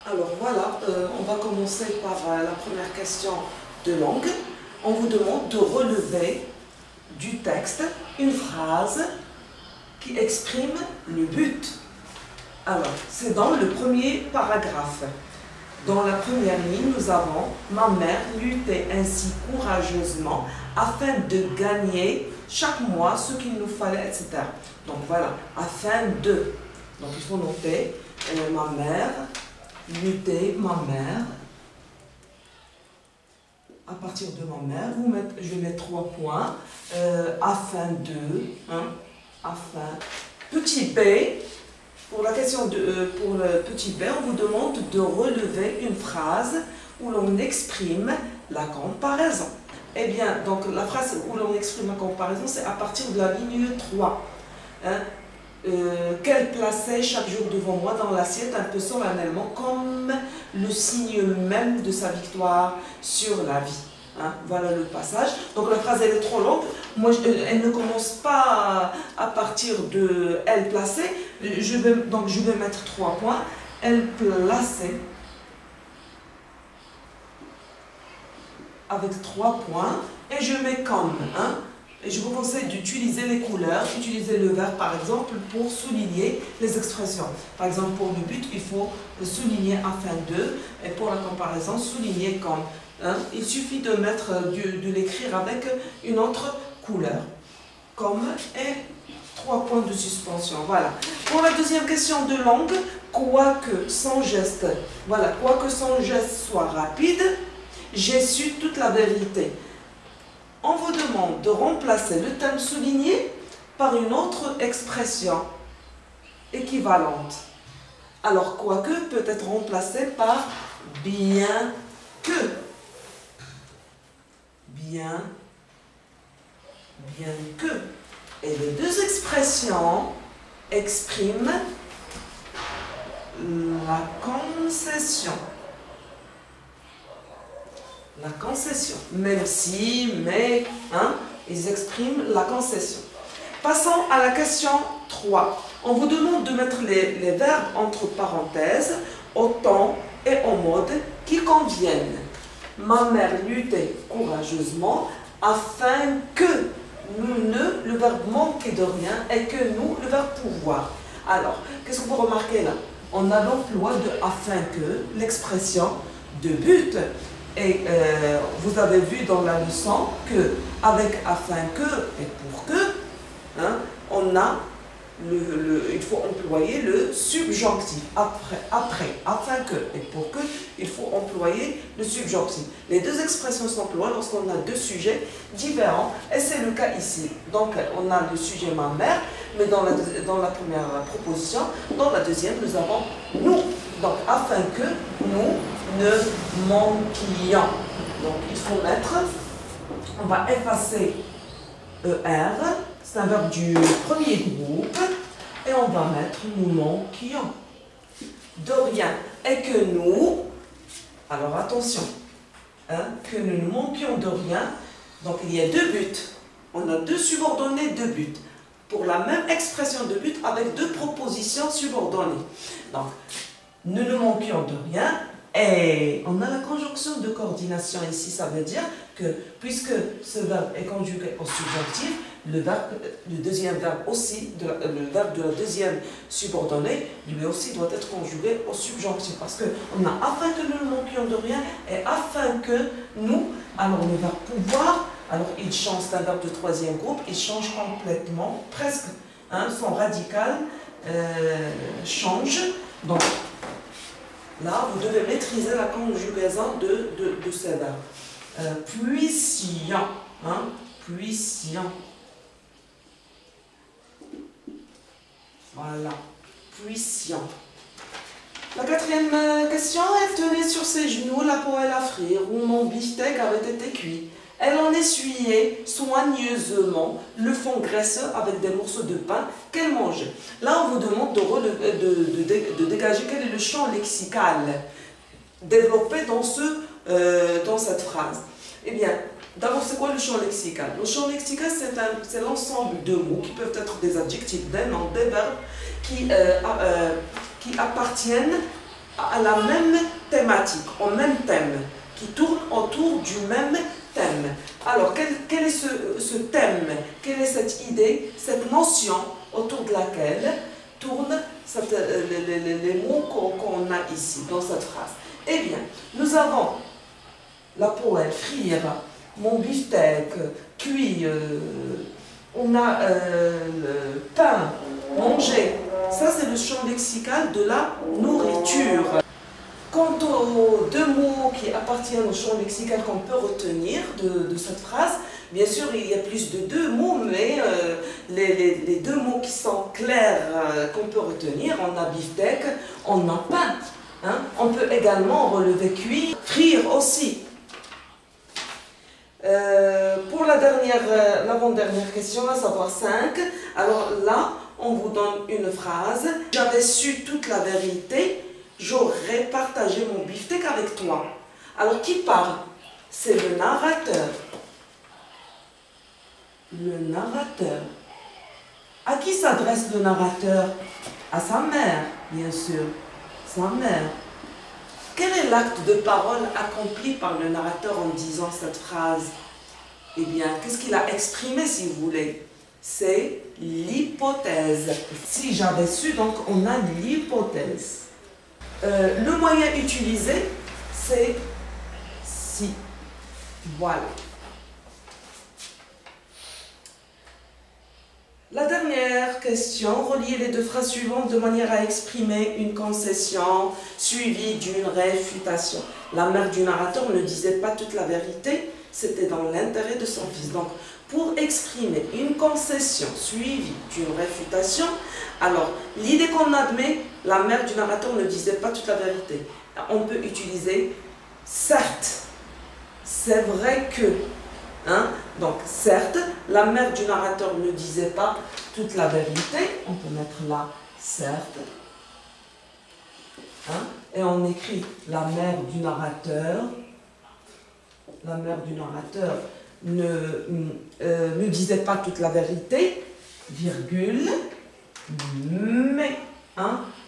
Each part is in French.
Alors voilà, on va commencer par la première question de langue. On vous demande de relever du texte une phrase qui exprime le but. Alors, c'est dans le premier paragraphe. Dans la première ligne, nous avons « Ma mère luttait ainsi courageusement afin de gagner chaque mois ce qu'il nous fallait, etc. » Donc voilà, afin de. Donc il faut noter ma mère luttait, ma mère. À partir de ma mère, je vais mettre 3 points. Afin de, afin. Petit b. Pour la question pour le petit b, on vous demande de relever une phrase où l'on exprime la comparaison. Eh bien, donc la phrase où l'on exprime la comparaison, c'est à partir de la ligne 3. Qu'elle plaçait chaque jour devant moi dans l'assiette un peu solennellement comme le signe même de sa victoire sur la vie. Voilà le passage. Donc la phrase elle est trop longue. Moi, elle ne commence pas à partir de elle placée. Je vais mettre 3 points. Elle plaçait avec 3 points et je mets comme. Et je vous conseille d'utiliser les couleurs, utiliser le verbe par exemple pour souligner les expressions. Par exemple pour le but, il faut souligner afin de, et pour la comparaison, souligner comme. Il suffit de l'écrire avec une autre couleur. Comme et 3 points de suspension. Voilà. Pour la deuxième question de langue, quoique son geste soit rapide, j'ai su toute la vérité. On vous demande de remplacer le terme souligné par une autre expression équivalente. Alors, quoique peut être remplacé par bien que. Bien que. Et les deux expressions expriment la concession. La concession, même si, mais, ils expriment la concession. Passons à la question 3. On vous demande de mettre les verbes entre parenthèses, au temps et au mode qui conviennent. Ma mère luttait courageusement afin que le verbe manquer de rien et que nous, le verbe pouvoir. Alors, qu'est-ce que vous remarquez là? On a l'emploi de afin que, l'expression de but. Et vous avez vu dans la leçon que avec afin que et pour que, il faut employer le subjonctif. Après, afin que et pour que, il faut employer le subjonctif. Les deux expressions s'emploient lorsqu'on a deux sujets différents et c'est le cas ici. Donc on a le sujet ma mère, mais dans la première proposition, dans la deuxième nous avons nous. Donc afin que nous ne manquions. Donc il faut mettre, on va effacer ER, c'est un verbe du premier groupe, et on va mettre nous manquions. De rien. Et que nous, alors attention, que nous ne manquions de rien, donc il y a deux buts. On a deux subordonnés, deux buts. Pour la même expression de but avec deux propositions subordonnées. Donc, nous ne manquions de rien et on a la conjonction de coordination ici, ça veut dire que puisque ce verbe est conjugué au subjonctif, le deuxième verbe aussi, le verbe de la deuxième subordonnée, lui aussi doit être conjugué au subjonctif parce qu'on a afin que nous ne manquions de rien et afin que nous, alors le verbe pouvoir, alors il change, c'est un verbe de troisième groupe, il change complètement, presque, son radical change, donc là, vous devez maîtriser la conjugaison de ces verbes. Puissions, puissions. Voilà, puissions. La quatrième question, elle tenait sur ses genoux la poêle à frire où mon beefsteak avait été cuit. Elle en essuyait soigneusement le fond graisseux avec des morceaux de pain qu'elle mangeait. Là, on vous demande de dégager quel est le champ lexical développé dans cette phrase. Eh bien, d'abord, c'est quoi le champ lexical? Le champ lexical, c'est l'ensemble de mots qui peuvent être des adjectifs, des noms, des verbes qui appartiennent à la même thématique, au même thème, qui tourne autour du même thème. Alors, quel est ce thème? Quelle est cette idée, cette notion autour de laquelle tournent les mots qu'on a ici, dans cette phrase? Eh bien, nous avons la poêle, frire, mon beefsteak, cuit, on a le pain, manger. Ça, c'est le champ lexical de la nourriture. Quant aux deux mots qui appartiennent au champ lexical qu'on peut retenir de cette phrase, bien sûr, il y a plus de deux mots, mais les deux mots qui sont clairs qu'on peut retenir, on a beefsteak, on a pain. Hein? On peut également relever cuit, frire aussi. Pour l'avant-dernière question, à savoir 5, alors là, on vous donne une phrase. J'avais su toute la vérité, j'aurais partagé mon beefsteak avec toi. Alors, qui parle? C'est le narrateur. Le narrateur. À qui s'adresse le narrateur? À sa mère, bien sûr. Sa mère. Quel est l'acte de parole accompli par le narrateur en disant cette phrase? Eh bien, qu'est-ce qu'il a exprimé, si vous voulez? C'est l'hypothèse. Si j'avais su, donc on a l'hypothèse. Le moyen utilisé, c'est si. Voilà. La dernière question, relier les deux phrases suivantes de manière à exprimer une concession suivie d'une réfutation. La mère du narrateur ne disait pas toute la vérité, c'était dans l'intérêt de son fils. Donc, pour exprimer une concession suivie d'une réfutation, alors, l'idée qu'on admet, la mère du narrateur ne disait pas toute la vérité. On peut utiliser « certes ». C'est vrai que. Hein? Donc, certes, la mère du narrateur ne disait pas toute la vérité. On peut mettre là « certes ». Hein? Et on écrit la mère du narrateur. La mère du narrateur ne disait pas toute la vérité, virgule,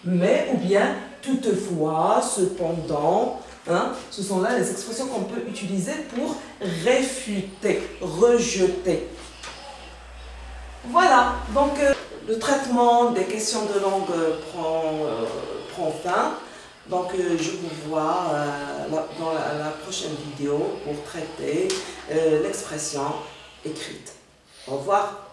mais, ou bien, toutefois, cependant, hein, ce sont là les expressions qu'on peut utiliser pour réfuter, rejeter. Voilà, donc le traitement des questions de langue prend fin. Donc je vous vois dans la prochaine vidéo pour traiter l'expression écrite. Au revoir.